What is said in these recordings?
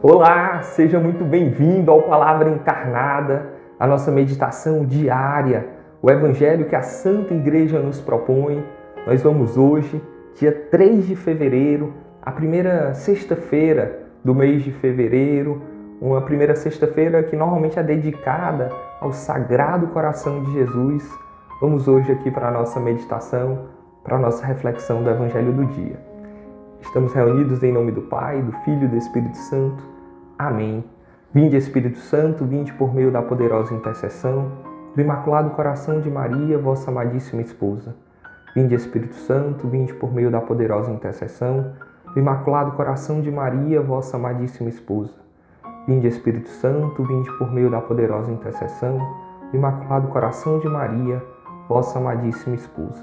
Olá, seja muito bem-vindo ao Palavra Encarnada, a nossa meditação diária, o Evangelho que a Santa Igreja nos propõe. Nós vamos hoje, dia 3 de fevereiro, a primeira sexta-feira do mês de fevereiro, uma primeira sexta-feira que normalmente é dedicada ao Sagrado Coração de Jesus. Vamos hoje aqui para a nossa meditação, para a nossa reflexão do Evangelho do dia. Estamos reunidos em nome do Pai, do Filho e do Espírito Santo. Amém. Vinde, Espírito Santo, vinde por meio da poderosa intercessão do Imaculado Coração de Maria, vossa amadíssima esposa. Vinde, Espírito Santo, vinde por meio da poderosa intercessão do Imaculado Coração de Maria, vossa amadíssima esposa. Vinde, Espírito Santo, vinde por meio da poderosa intercessão do Imaculado Coração de Maria, vossa amadíssima esposa.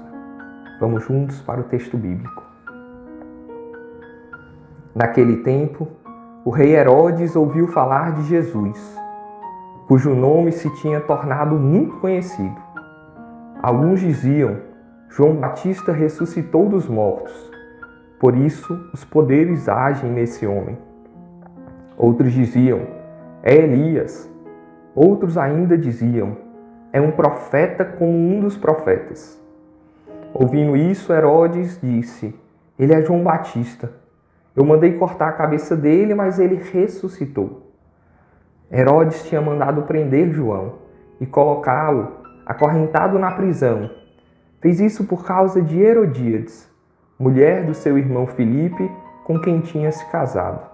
Vamos juntos para o texto bíblico. Naquele tempo, o rei Herodes ouviu falar de Jesus, cujo nome se tinha tornado muito conhecido. Alguns diziam: João Batista ressuscitou dos mortos, por isso os poderes agem nesse homem. Outros diziam: é Elias. Outros ainda diziam: é um profeta como um dos profetas. Ouvindo isso, Herodes disse: ele é João Batista. Eu mandei cortar a cabeça dele, mas ele ressuscitou. Herodes tinha mandado prender João e colocá-lo acorrentado na prisão. Fez isso por causa de Herodíades, mulher do seu irmão Filipe, com quem tinha se casado.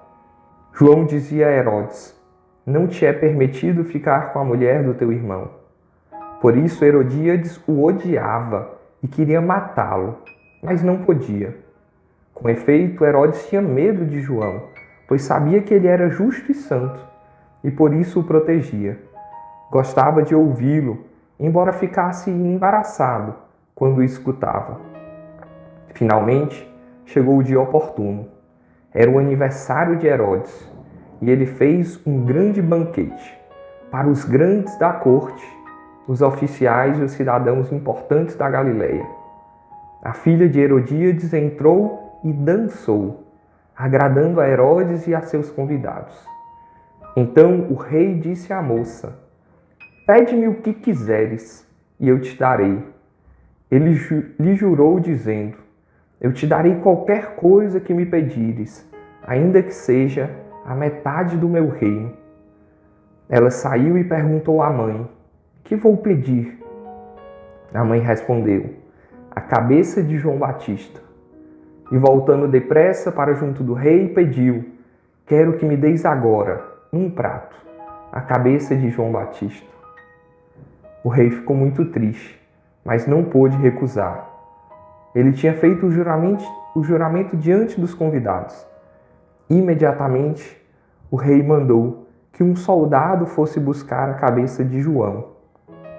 João dizia a Herodes: não te é permitido ficar com a mulher do teu irmão. Por isso Herodíades o odiava e queria matá-lo, mas não podia. Com efeito, Herodes tinha medo de João, pois sabia que ele era justo e santo, e por isso o protegia. Gostava de ouvi-lo, embora ficasse embaraçado quando o escutava. Finalmente, chegou o dia oportuno. Era o aniversário de Herodes, e ele fez um grande banquete para os grandes da corte, os oficiais e os cidadãos importantes da Galileia. A filha de Herodíades entrou e dançou, agradando a Herodes e a seus convidados. Então o rei disse à moça: pede-me o que quiseres, e eu te darei. Ele lhe jurou, dizendo: eu te darei qualquer coisa que me pedires, ainda que seja a metade do meu reino. Ela saiu e perguntou à mãe: que vou pedir? A mãe respondeu: a cabeça de João Batista. E voltando depressa para junto do rei, pediu: quero que me deis agora, num prato, a cabeça de João Batista. O rei ficou muito triste, mas não pôde recusar. Ele tinha feito o juramento diante dos convidados. Imediatamente, o rei mandou que um soldado fosse buscar a cabeça de João.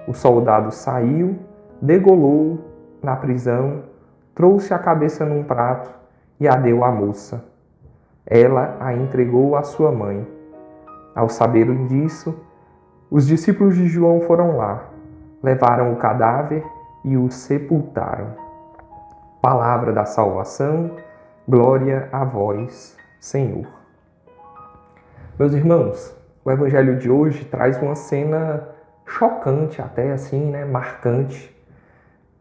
O soldado saiu, degolou na prisão, trouxe a cabeça num prato e a deu à moça. Ela a entregou à sua mãe. Ao saberem disso, os discípulos de João foram lá, levaram o cadáver e o sepultaram. Palavra da salvação, glória a vós, Senhor. Meus irmãos, o Evangelho de hoje traz uma cena chocante, até assim, marcante.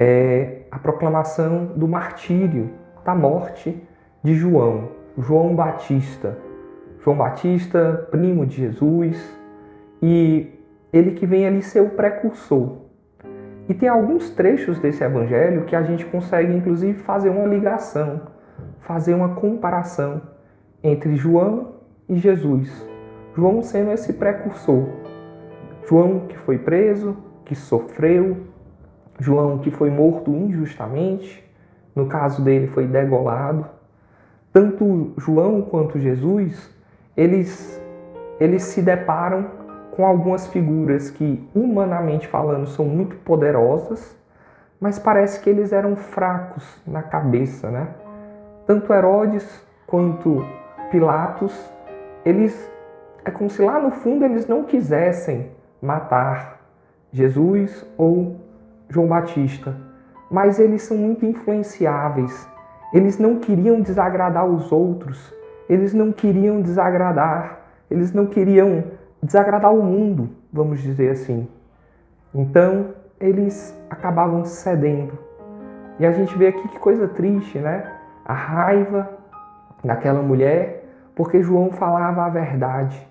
É a proclamação do martírio, da morte de João Batista. João Batista, primo de Jesus, e ele que vem ali ser o precursor. E tem alguns trechos desse evangelho que a gente consegue, inclusive, fazer uma ligação, fazer uma comparação entre João e Jesus. João sendo esse precursor. João que foi preso, que sofreu, João que foi morto injustamente, no caso dele foi degolado. Tanto João quanto Jesus, eles se deparam com algumas figuras que, humanamente falando, são muito poderosas, mas parece que eles eram fracos na cabeça, Tanto Herodes quanto Pilatos, é como se lá no fundo eles não quisessem matar Jesus ou João Batista, mas eles são muito influenciáveis. Eles não queriam desagradar os outros, eles não queriam desagradar eles não queriam desagradar o mundo, vamos dizer assim. Então, eles acabavam cedendo. E a gente vê aqui que coisa triste, né? A raiva daquela mulher, porque João falava a verdade.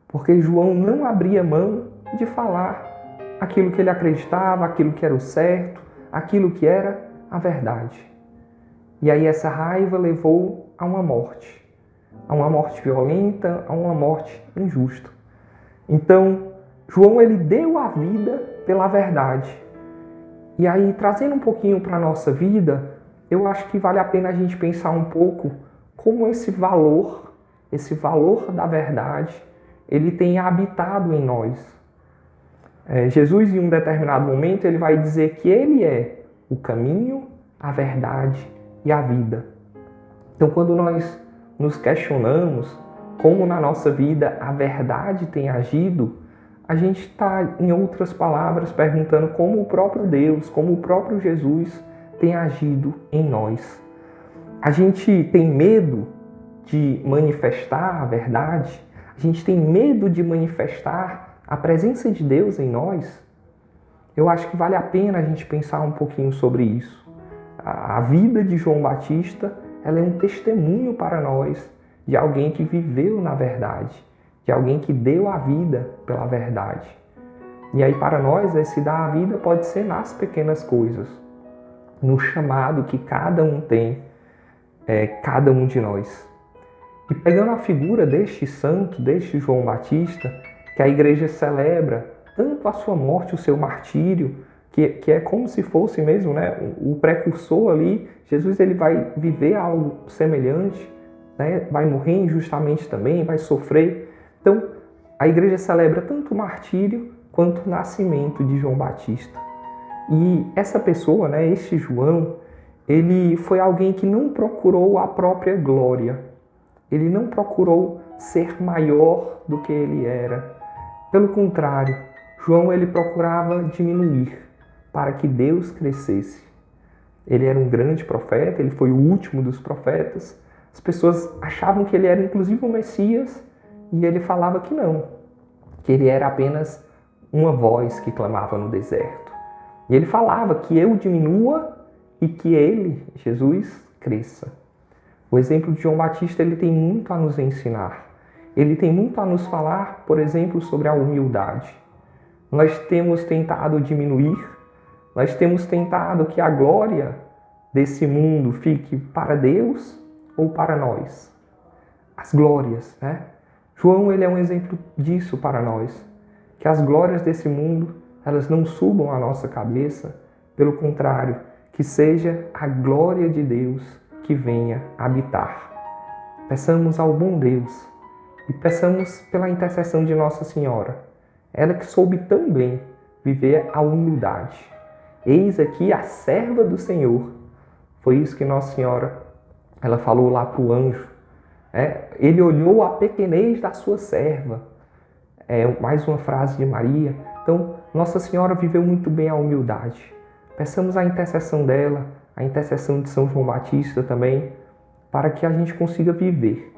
Porque João não abria mão de falar aquilo que ele acreditava, aquilo que era o certo, aquilo que era a verdade. E aí essa raiva levou a uma morte violenta, a uma morte injusta. Então, João ele deu a vida pela verdade. E aí, trazendo um pouquinho para a nossa vida, eu acho que vale a pena a gente pensar um pouco como esse valor da verdade, ele tem habitado em nós. Jesus, em um determinado momento, ele vai dizer que ele é o caminho, a verdade e a vida. Então, quando nós nos questionamos como na nossa vida a verdade tem agido, a gente está, em outras palavras, perguntando como o próprio Deus, como o próprio Jesus tem agido em nós. A gente tem medo de manifestar a verdade? A gente tem medo de manifestar a presença de Deus em nós? Eu acho que vale a pena a gente pensar um pouquinho sobre isso. A vida de João Batista, ela é um testemunho para nós de alguém que viveu na verdade, de alguém que deu a vida pela verdade. E aí para nós, esse dar a vida pode ser nas pequenas coisas, no chamado que cada um tem, cada um de nós. E pegando a figura deste santo, deste João Batista, que a igreja celebra tanto a sua morte, o seu martírio, que é como se fosse mesmo, né, o precursor ali. Jesus ele vai viver algo semelhante, né, vai morrer injustamente também, vai sofrer. Então, a igreja celebra tanto o martírio quanto o nascimento de João Batista. E essa pessoa, né, este João, ele foi alguém que não procurou a própria glória. Ele não procurou ser maior do que ele era. Pelo contrário, João ele procurava diminuir para que Deus crescesse. Ele era um grande profeta, ele foi o último dos profetas. As pessoas achavam que ele era inclusive o Messias e ele falava que não, que ele era apenas uma voz que clamava no deserto. E ele falava que eu diminua e que ele, Jesus, cresça. O exemplo de João Batista ele tem muito a nos ensinar. Ele tem muito a nos falar, por exemplo, sobre a humildade. Nós temos tentado diminuir, nós temos tentado que a glória desse mundo fique para Deus ou para nós. As glórias, né? João ele é um exemplo disso para nós. Que as glórias desse mundo, elas não subam à nossa cabeça, pelo contrário, que seja a glória de Deus que venha habitar. Peçamos ao bom Deus e peçamos pela intercessão de Nossa Senhora, ela que soube tão bem viver a humildade. Eis aqui a serva do Senhor. Foi isso que Nossa Senhora ela falou lá para o anjo. Ele olhou a pequenez da sua serva. Mais uma frase de Maria. Então, Nossa Senhora viveu muito bem a humildade. Peçamos a intercessão dela, a intercessão de São João Batista também, para que a gente consiga viver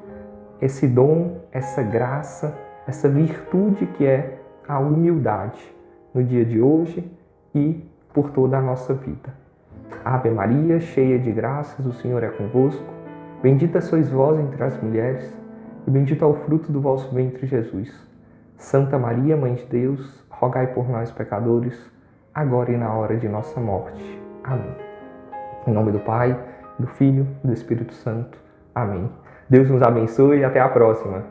esse dom, essa graça, essa virtude que é a humildade no dia de hoje e por toda a nossa vida. Ave Maria, cheia de graças, o Senhor é convosco. Bendita sois vós entre as mulheres e bendito é o fruto do vosso ventre, Jesus. Santa Maria, Mãe de Deus, rogai por nós, pecadores, agora e na hora de nossa morte. Amém. Em nome do Pai, do Filho e do Espírito Santo. Amém. Deus nos abençoe e até a próxima.